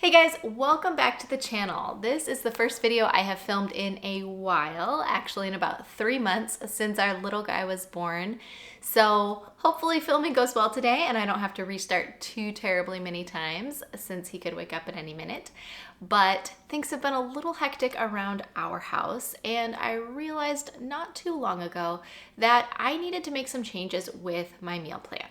Hey guys, welcome back to the channel. This is the first video I have filmed in a while, actually in about 3 months since our little guy was born. So hopefully filming goes well today and I don't have to restart too terribly many times since he could wake up at any minute. But things have been a little hectic around our house and I realized not too long ago that I needed to make some changes with my meal plan.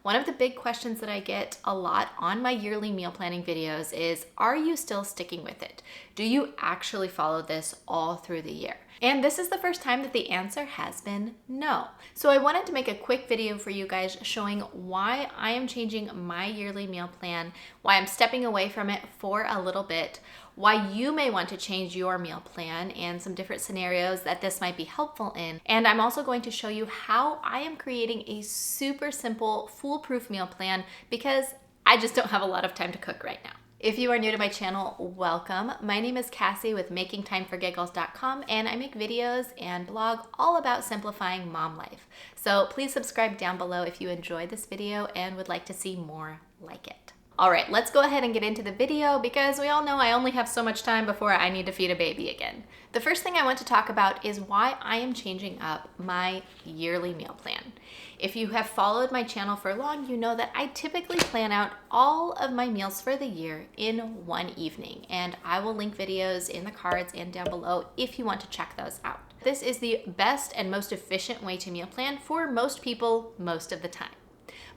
One of the big questions that I get a lot on my yearly meal planning videos is, are you still sticking with it? Do you actually follow this all through the year? And this is the first time that the answer has been no. So I wanted to make a quick video for you guys showing why I am changing my yearly meal plan, why I'm stepping away from it for a little bit, why you may want to change your meal plan, and some different scenarios that this might be helpful in. And I'm also going to show you how I am creating a super simple, foolproof meal plan because I just don't have a lot of time to cook right now. If you are new to my channel, welcome. My name is Kassy with makingtimeforgiggles.com and I make videos and blog all about simplifying mom life. So please subscribe down below if you enjoyed this video and would like to see more like it. All right, let's go ahead and get into the video because we all know I only have so much time before I need to feed a baby again. The first thing I want to talk about is why I am changing up my yearly meal plan. If you have followed my channel for long, you know that I typically plan out all of my meals for the year in one evening, and I will link videos in the cards and down below if you want to check those out. This is the best and most efficient way to meal plan for most people most of the time.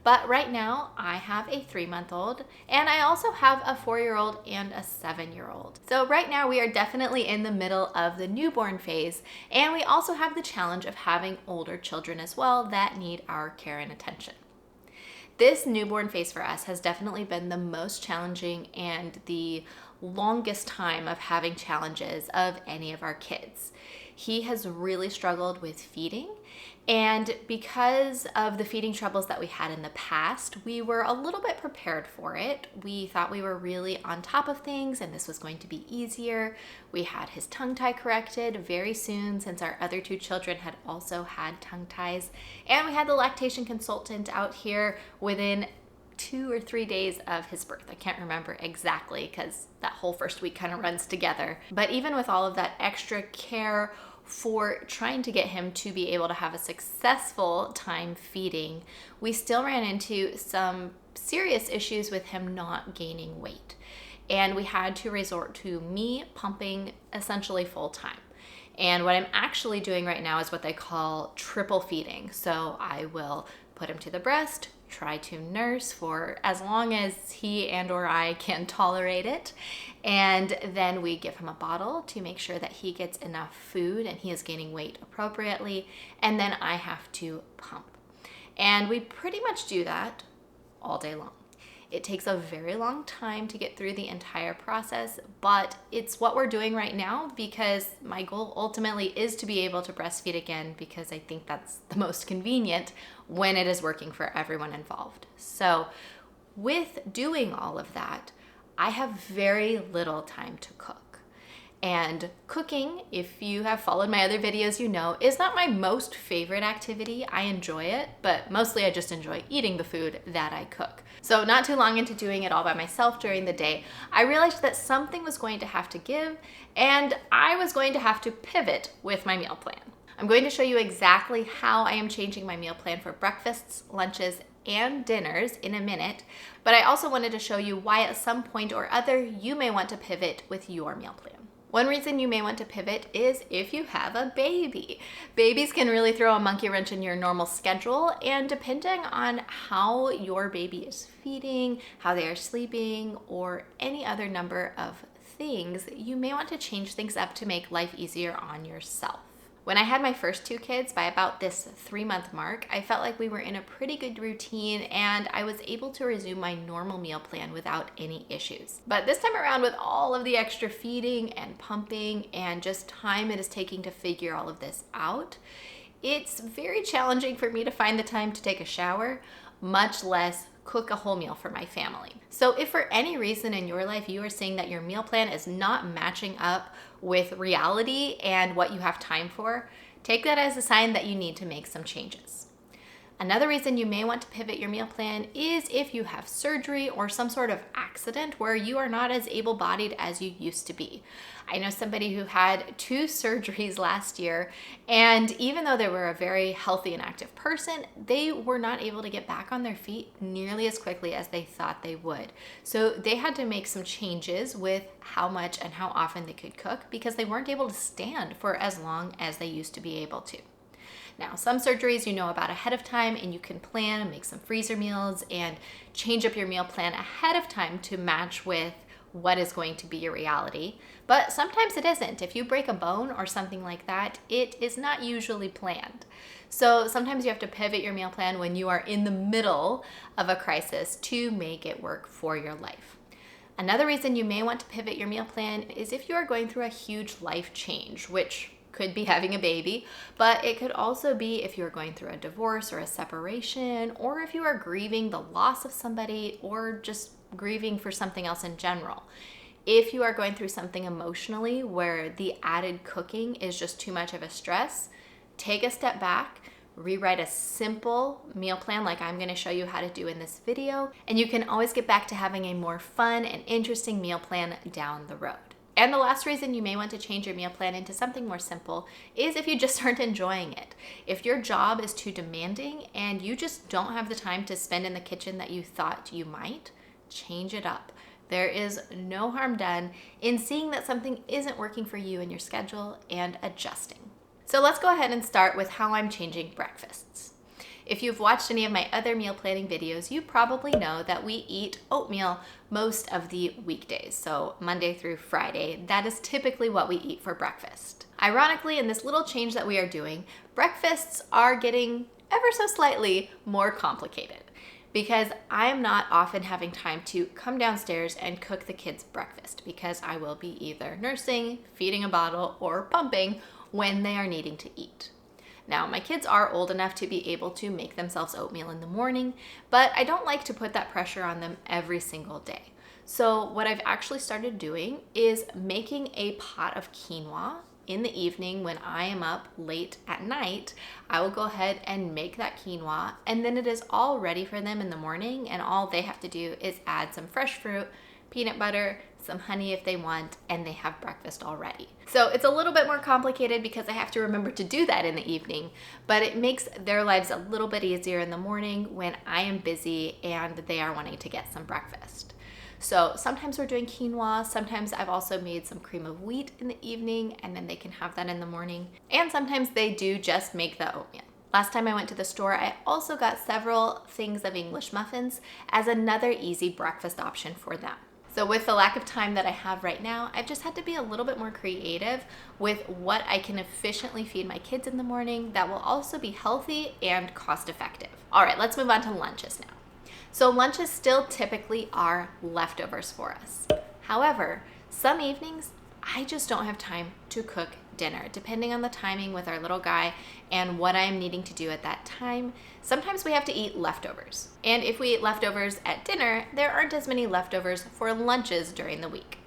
But right now I have a 3-month-old and I also have a 4-year-old and a 7-year-old. So right now we are definitely in the middle of the newborn phase, and we also have the challenge of having older children as well that need our care and attention. This newborn phase for us has definitely been the most challenging and the longest time of having challenges of any of our kids. He has really struggled with feeding, and because of the feeding troubles that we had in the past, we were a little bit prepared for it. We thought we were really on top of things and this was going to be easier. We had his tongue tie corrected very soon since our other 2 children had also had tongue ties, and we had the lactation consultant out here within 2 or 3 days of his birth. I can't remember exactly because that whole first week kind of runs together. But even with all of that extra care for trying to get him to be able to have a successful time feeding, we still ran into some serious issues with him not gaining weight. And we had to resort to me pumping essentially full time. And what I'm actually doing right now is what they call triple feeding. So I will put him to the breast, try to nurse for as long as he and or I can tolerate it, and then we give him a bottle to make sure that he gets enough food and he is gaining weight appropriately, and then I have to pump. And we pretty much do that all day long. It takes a very long time to get through the entire process, but it's what we're doing right now because my goal ultimately is to be able to breastfeed again because I think that's the most convenient when it is working for everyone involved. So with doing all of that, I have very little time to cook. And cooking, if you have followed my other videos, you know, is not my most favorite activity. I enjoy it, but mostly I just enjoy eating the food that I cook. So not too long into doing it all by myself during the day, I realized that something was going to have to give and I was going to have to pivot with my meal plan. I'm going to show you exactly how I am changing my meal plan for breakfasts, lunches, and dinners in a minute, but I also wanted to show you why at some point or other you may want to pivot with your meal plan. One reason you may want to pivot is if you have a baby. Babies can really throw a monkey wrench in your normal schedule, and depending on how your baby is feeding, how they are sleeping, or any other number of things, you may want to change things up to make life easier on yourself. When I had my first 2 kids, by about this 3-month mark, I felt like we were in a pretty good routine and I was able to resume my normal meal plan without any issues. But this time around, with all of the extra feeding and pumping and just time it is taking to figure all of this out, it's very challenging for me to find the time to take a shower, much less cook a whole meal for my family. So if for any reason in your life you are seeing that your meal plan is not matching up with reality and what you have time for, take that as a sign that you need to make some changes. Another reason you may want to pivot your meal plan is if you have surgery or some sort of accident where you are not as able-bodied as you used to be. I know somebody who had 2 surgeries last year, and even though they were a very healthy and active person, they were not able to get back on their feet nearly as quickly as they thought they would. So they had to make some changes with how much and how often they could cook because they weren't able to stand for as long as they used to be able to. Now, some surgeries you know about ahead of time and you can plan and make some freezer meals and change up your meal plan ahead of time to match with what is going to be your reality. But sometimes it isn't. If you break a bone or something like that, it is not usually planned. So sometimes you have to pivot your meal plan when you are in the middle of a crisis to make it work for your life. Another reason you may want to pivot your meal plan is if you are going through a huge life change, which could be having a baby, but it could also be if you're going through a divorce or a separation, or if you are grieving the loss of somebody or just grieving for something else in general. If you are going through something emotionally where the added cooking is just too much of a stress, take a step back, rewrite a simple meal plan like I'm going to show you how to do in this video, and you can always get back to having a more fun and interesting meal plan down the road. And the last reason you may want to change your meal plan into something more simple is if you just aren't enjoying it. If your job is too demanding and you just don't have the time to spend in the kitchen that you thought you might, change it up. There is no harm done in seeing that something isn't working for you in your schedule and adjusting. So let's go ahead and start with how I'm changing breakfasts. If you've watched any of my other meal planning videos, you probably know that we eat oatmeal most of the weekdays. So Monday through Friday, that is typically what we eat for breakfast. Ironically, in this little change that we are doing, breakfasts are getting ever so slightly more complicated because I'm not often having time to come downstairs and cook the kids breakfast because I will be either nursing, feeding a bottle, or pumping when they are needing to eat. Now, my kids are old enough to be able to make themselves oatmeal in the morning, but I don't like to put that pressure on them every single day. So what I've actually started doing is making a pot of quinoa in the evening when I am up late at night. I will go ahead and make that quinoa, and then it is all ready for them in the morning, and all they have to do is add some fresh fruit, peanut butter, some honey if they want, and they have breakfast already. So it's a little bit more complicated because I have to remember to do that in the evening, but it makes their lives a little bit easier in the morning when I am busy and they are wanting to get some breakfast. So sometimes we're doing quinoa, sometimes I've also made some cream of wheat in the evening and then they can have that in the morning, and sometimes they do just make the oatmeal. Last time I went to the store, I also got several things of English muffins as another easy breakfast option for them. So with the lack of time that I have right now, I've just had to be a little bit more creative with what I can efficiently feed my kids in the morning that will also be healthy and cost effective. All right, let's move on to lunches now. So lunches still typically are leftovers for us. However, some evenings, I just don't have time to cook dinner, depending on the timing with our little guy and what I'm needing to do at that time. Sometimes we have to eat leftovers. And if we eat leftovers at dinner, there aren't as many leftovers for lunches during the week.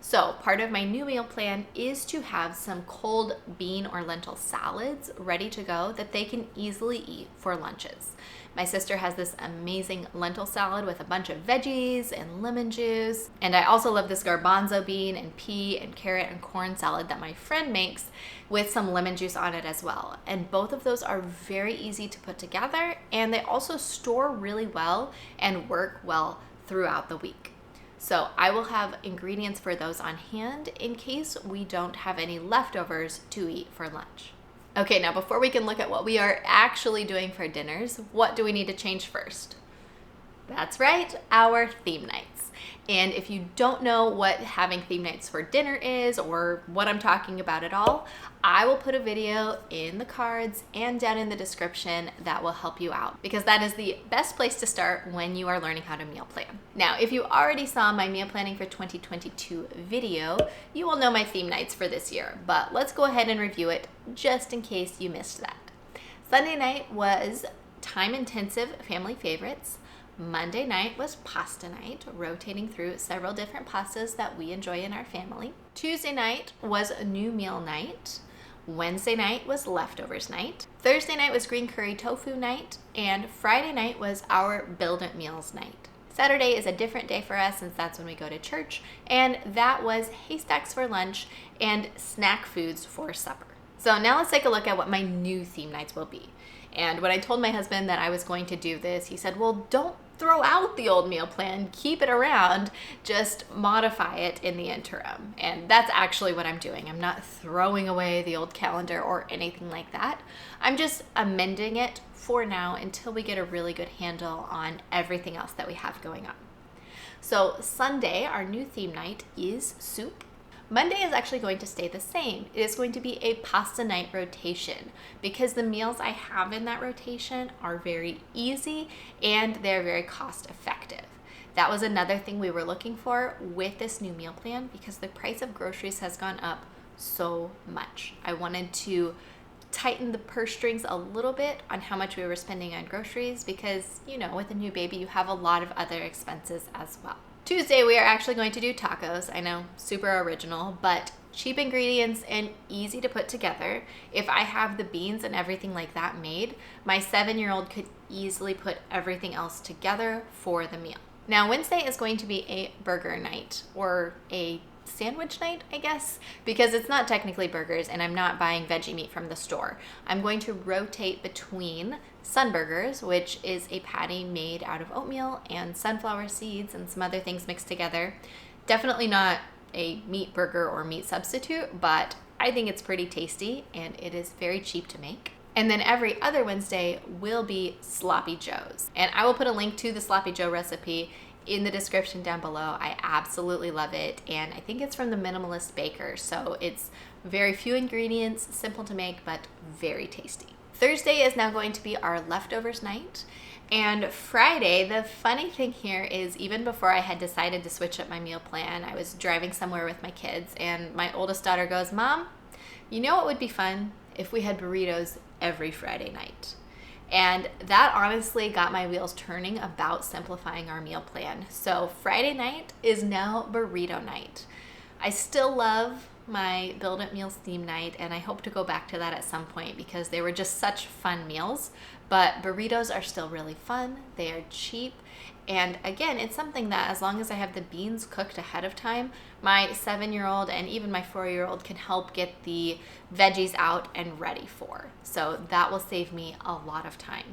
So part of my new meal plan is to have some cold bean or lentil salads ready to go that they can easily eat for lunches. My sister has this amazing lentil salad with a bunch of veggies and lemon juice. And I also love this garbanzo bean and pea and carrot and corn salad that my friend makes with some lemon juice on it as well. And both of those are very easy to put together, and they also store really well and work well throughout the week. So I will have ingredients for those on hand in case we don't have any leftovers to eat for lunch. Okay, now before we can look at what we are actually doing for dinners, what do we need to change first? That's right, our theme nights. And if you don't know what having theme nights for dinner is or what I'm talking about at all, I will put a video in the cards and down in the description that will help you out, because that is the best place to start when you are learning how to meal plan. Now, if you already saw my meal planning for 2022 video, you will know my theme nights for this year, but let's go ahead and review it just in case you missed that. Sunday night was time-intensive family favorites. Monday night was pasta night, rotating through several different pastas that we enjoy in our family. Tuesday night was a new meal night. Wednesday night was leftovers night. Thursday night was green curry tofu night. And Friday night was our build-it meals night. Saturday is a different day for us since that's when we go to church. And that was haystacks for lunch and snack foods for supper. So now let's take a look at what my new theme nights will be. And when I told my husband that I was going to do this, he said, well, don't throw out the old meal plan, keep it around, just modify it in the interim. And that's actually what I'm doing. I'm not throwing away the old calendar or anything like that. I'm just amending it for now until we get a really good handle on everything else that we have going on. So Sunday, our new theme night is soup. Monday is actually going to stay the same. It is going to be a pasta night rotation because the meals I have in that rotation are very easy and they're very cost effective. That was another thing we were looking for with this new meal plan because the price of groceries has gone up so much. I wanted to tighten the purse strings a little bit on how much we were spending on groceries because, you know, with a new baby, you have a lot of other expenses as well. Tuesday, we are actually going to do tacos. I know, super original, but cheap ingredients and easy to put together. If I have the beans and everything like that made, my 7-year-old could easily put everything else together for the meal. Now, Wednesday is going to be a burger night or a sandwich night, I guess, because it's not technically burgers and I'm not buying veggie meat from the store. I'm going to rotate between Sun Burgers, which is a patty made out of oatmeal and sunflower seeds and some other things mixed together. Definitely not a meat burger or meat substitute, but I think it's pretty tasty and it is very cheap to make. And then every other Wednesday will be Sloppy Joes. And I will put a link to the Sloppy Joe recipe in the description down below. I absolutely love it, and I think it's from the Minimalist Baker, so it's very few ingredients, simple to make, but very tasty. Thursday is now going to be our leftovers night, and Friday, the funny thing here is even before I had decided to switch up my meal plan, I was driving somewhere with my kids, and my oldest daughter goes, Mom, you know what would be fun? If we had burritos every Friday night. And that honestly got my wheels turning about simplifying our meal plan. So Friday night is now burrito night. I still love my Build It Meals theme night, and I hope to go back to that at some point because they were just such fun meals. But burritos are still really fun. They are cheap. And again, it's something that as long as I have the beans cooked ahead of time, my 7-year-old and even my 4-year-old can help get the veggies out and ready for. So that will save me a lot of time.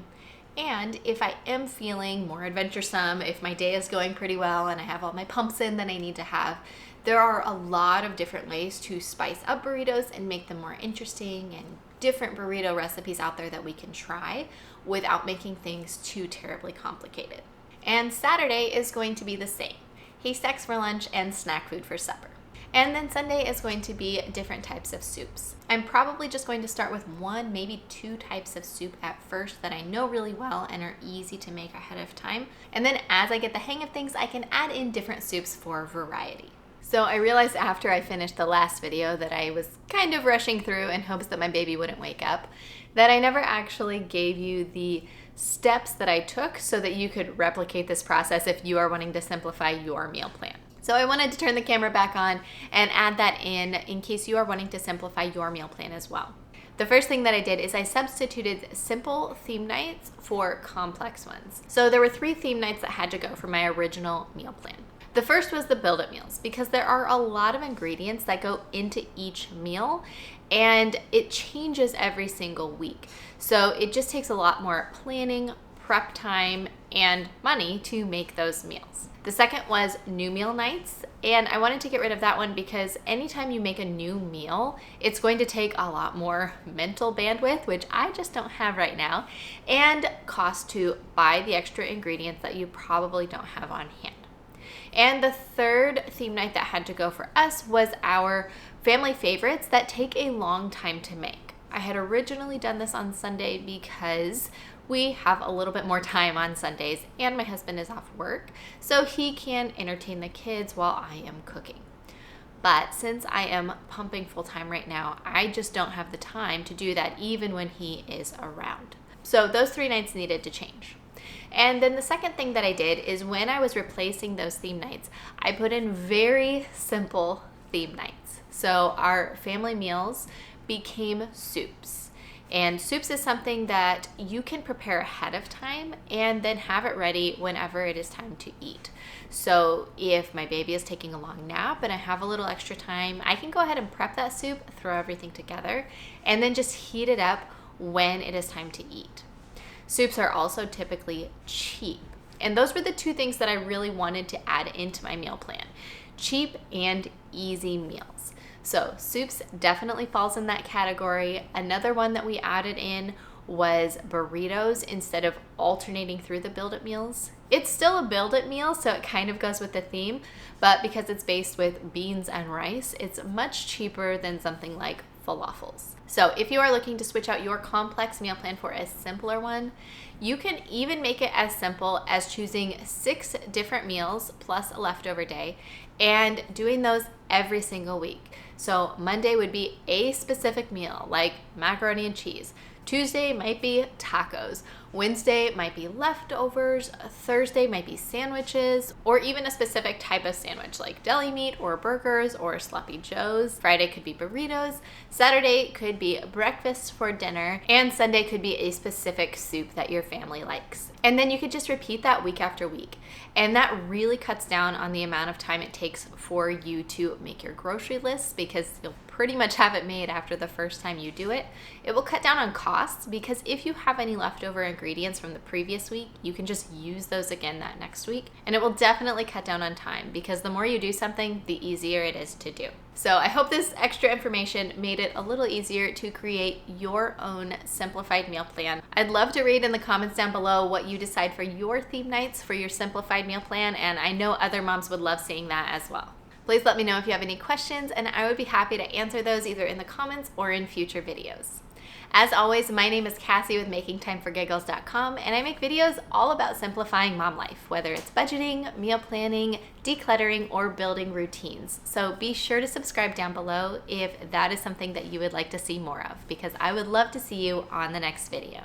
And if I am feeling more adventuresome, if my day is going pretty well and I have all my pumps in that I need to have, there are a lot of different ways to spice up burritos and make them more interesting, and different burrito recipes out there that we can try without making things too terribly complicated. And Saturday is going to be the same. Haystacks for lunch and snack food for supper. And then Sunday is going to be different types of soups. I'm probably just going to start with 1, maybe 2 types of soup at first that I know really well and are easy to make ahead of time. And then as I get the hang of things, I can add in different soups for variety. So I realized after I finished the last video that I was kind of rushing through in hopes that my baby wouldn't wake up, that I never actually gave you the steps that I took so that you could replicate this process if you are wanting to simplify your meal plan. So I wanted to turn the camera back on and add that in case you are wanting to simplify your meal plan as well. The first thing that I did is I substituted simple theme nights for complex ones. So there were 3 theme nights that had to go for my original meal plan. The first was the Build It meals because there are a lot of ingredients that go into each meal and it changes every single week. So it just takes a lot more planning, prep time, and money to make those meals. The second was new meal nights, and I wanted to get rid of that one because anytime you make a new meal, it's going to take a lot more mental bandwidth, which I just don't have right now, and cost to buy the extra ingredients that you probably don't have on hand. And the third theme night that had to go for us was our family favorites that take a long time to make. I had originally done this on Sunday because we have a little bit more time on Sundays and my husband is off work, so he can entertain the kids while I am cooking. But since I am pumping full time right now, I just don't have the time to do that even when he is around. So those 3 nights needed to change. And then the second thing that I did is when I was replacing those theme nights, I put in very simple theme nights. So our family meals became soups. And soups is something that you can prepare ahead of time and then have it ready whenever it is time to eat. So if my baby is taking a long nap and I have a little extra time, I can go ahead and prep that soup, throw everything together, and then just heat it up when it is time to eat. Soups are also typically cheap. And those were the two things that I really wanted to add into my meal plan: cheap and easy meals. So soups definitely falls in that category. Another one that we added in was burritos instead of alternating through the build-it meals. It's still a build-it meal, so it kind of goes with the theme, but because it's based with beans and rice, it's much cheaper than something like falafels. So if you are looking to switch out your complex meal plan for a simpler one, you can even make it as simple as choosing 6 different meals plus a leftover day and doing those every single week. So Monday would be a specific meal like macaroni and cheese. Tuesday might be tacos. Wednesday might be leftovers. Thursday might be sandwiches, or even a specific type of sandwich like deli meat or burgers or sloppy joes. Friday could be burritos. Saturday could be breakfast for dinner. And Sunday could be a specific soup that your family likes. And then you could just repeat that week after week. And that really cuts down on the amount of time it takes for you to make your grocery list, because you'll pretty much have it made after the first time you do it. It will cut down on costs, because if you have any leftover ingredients from the previous week, you can just use those again that next week. And it will definitely cut down on time, because the more you do something, the easier it is to do. So I hope this extra information made it a little easier to create your own simplified meal plan. I'd love to read in the comments down below what you decide for your theme nights for your simplified meal plan, and I know other moms would love seeing that as well. Please let me know if you have any questions, and I would be happy to answer those either in the comments or in future videos. As always, my name is Kassy with MakingTimeForGiggles.com, and I make videos all about simplifying mom life, whether it's budgeting, meal planning, decluttering, or building routines. So be sure to subscribe down below if that is something that you would like to see more of, because I would love to see you on the next video.